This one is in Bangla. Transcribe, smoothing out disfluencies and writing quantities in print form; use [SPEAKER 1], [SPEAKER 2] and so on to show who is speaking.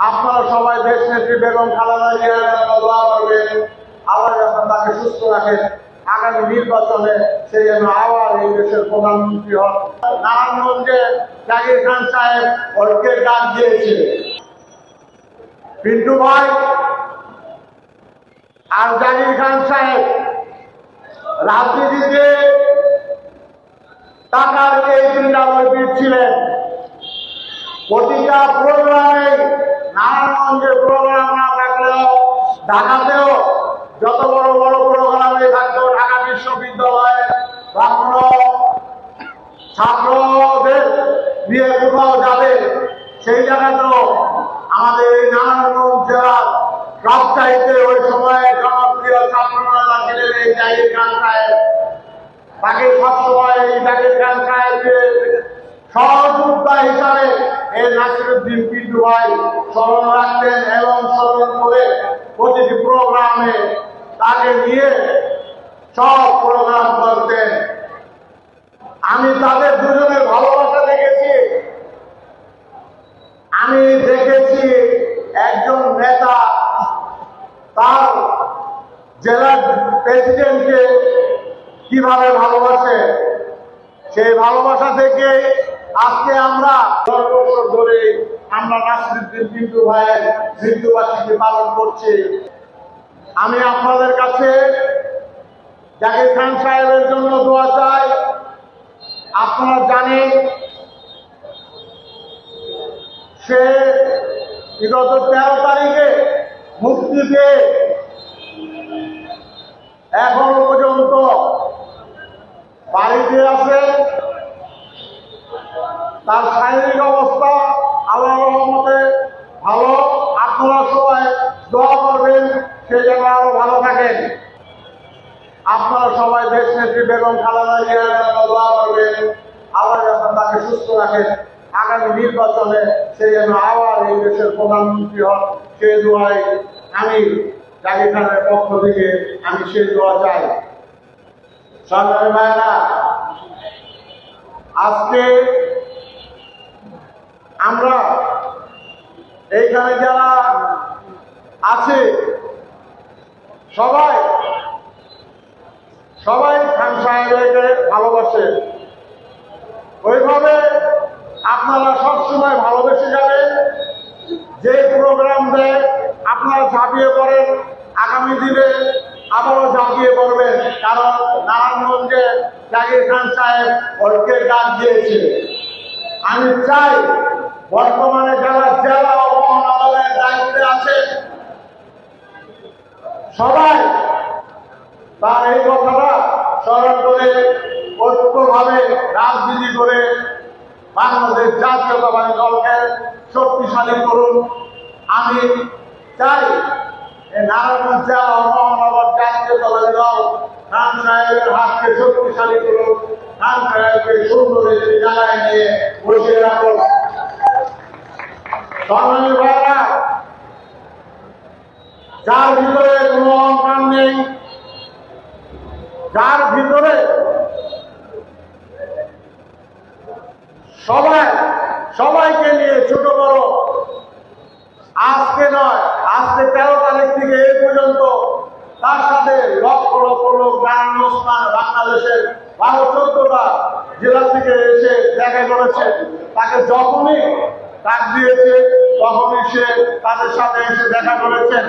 [SPEAKER 1] আপনারা সবাই দেশ নেত্রী বেগম খালেদা জিয়ার জন্য দোয়া করবেন, আল্লাহ যখন তাকে সুস্থ রাখেন, আগামী নির্বাচনে সে যেন আবার এই দেশের প্রধানমন্ত্রী হন। নারায়ণগঞ্জে জাকির খান সাহেব ওকে ডাক দিয়েছে, পিন্টু ভাই আর জাকির খান সাহেব রাজনীতিতে টাকার এই তিনটা বৈপিট ছিলেন। প্রতিটা প্রোগ্রামে, নারায়ণগঞ্জের প্রোগ্রাম না থাকলেও ঢাকাতেও যত বড় বড় প্রোগ্রামে থাকতো, ঢাকা বিশ্ববিদ্যালয়ে বা কোনো ছাত্রদের নিয়ে কোথাও যাবে, সেই জায়গাতেও আমাদের এই নারায়ণগঞ্জ জেলার রাজশাহীতে ওই সময় জনপ্রিয় ছাত্রনেতা ছিলেন এই জাকির খান সাহেব। তাকে সবসময় এই জাকির খান সাহেবকে সহযোদ্ধা হিসাবে এই নাসিরউদ্দিন পিন্টু ভাই স্মরণ রাখতেন এবং স্মরণ করে প্রতিটি প্রোগ্রামে তাকে নিয়ে সব প্রোগ্রাম করতেন। আমি তাদের দুজনের ভালোবাসা দেখেছি। আমি দেখেছি একজন নেতা তার জেলার প্রেসিডেন্টকে কিভাবে ভালোবাসে। সেই ভালোবাসা থেকে আজকে আমরা 10 বছর ধরে আমরা নাসিরউদ্দিন পিন্টু ভাইয়ের মৃত্যুবার্ষিকী পালন করছি। আমি আপনাদের কাছে জাকির খান সাহেবের জন্য দোয়া চাই। আপনারা জানেন সে বিগত 13 তারিখে মুক্তি পেয়ে এখনো পর্যন্ত বাড়িতে আছে। তার শারীরিক অবস্থা আল্লাহর রহমতে ভালো। আপনারা সবাই দোয়া করবেন সে যেন আরো ভালো থাকেন। আপনারা সবাই দেশ নেত্রী বেগম খালেদা জিয়ার জন্য দোয়া করবেন, আল্লাহ যখন তাকে সুস্থ রাখেন, আগামী নির্বাচনে সে যেন আবার এই দেশের প্রধানমন্ত্রী হন। সেই দোয়াই আমি জাকির খানের পক্ষ থেকে আমি সেই দোয়া চাই। সরকারি ভাইয়েরা, আজকে আমরা এইখানে যারা আছে সবাই খান সাহেবকে ভালোবাসে। ওইভাবে আপনারা সবসময় ভালোবেসে যাবেন। যে প্রোগ্রাম দেয় আপনারা ঝাঁপিয়ে পড়েন, আগামী দিনে আবারও ঝাঁপিয়ে পড়বেন, কারণ নারায়ণগঞ্জে জাকির খান সাহেব ওকে ডাক দিয়েছে। আমি চাই বর্তমানে যারা জেলা ও মহানগরের দায়িত্বে আছে সবাই তার এই কথাটা স্মরণ করে ঐক্যভাবে রাজনীতি করে বাংলাদেশ জাতীয়তাবাদী দলকে শক্তিশালী করুন। আমি চাই এই নারায়ণগঞ্জ জেলা ও মহানগর জাতীয়তাবাদী দল খান সাহেবের হাতকে শক্তিশালী করুন, খান সাহেবকে সুন্দর একটি জায়গায় নিয়ে বসিয়ে রাখুন। সংগ্রামী ভাইরা, যার ভিতরে কোনো অহংকার নেই, যার ভিতরে সবাইকে নিয়ে ছোট বড়, আজকে নয়, আজকে 13 তারিখ থেকে এই পর্যন্ত তার সাথে লক্ষ লক্ষ লোক বাংলাদেশের 12-14টা জেলা থেকে এসে দেখা করেছে। তাকে যখনই ডাক দিয়েছে তখনই সে তাদের সাথে এসে দেখা করেছেন।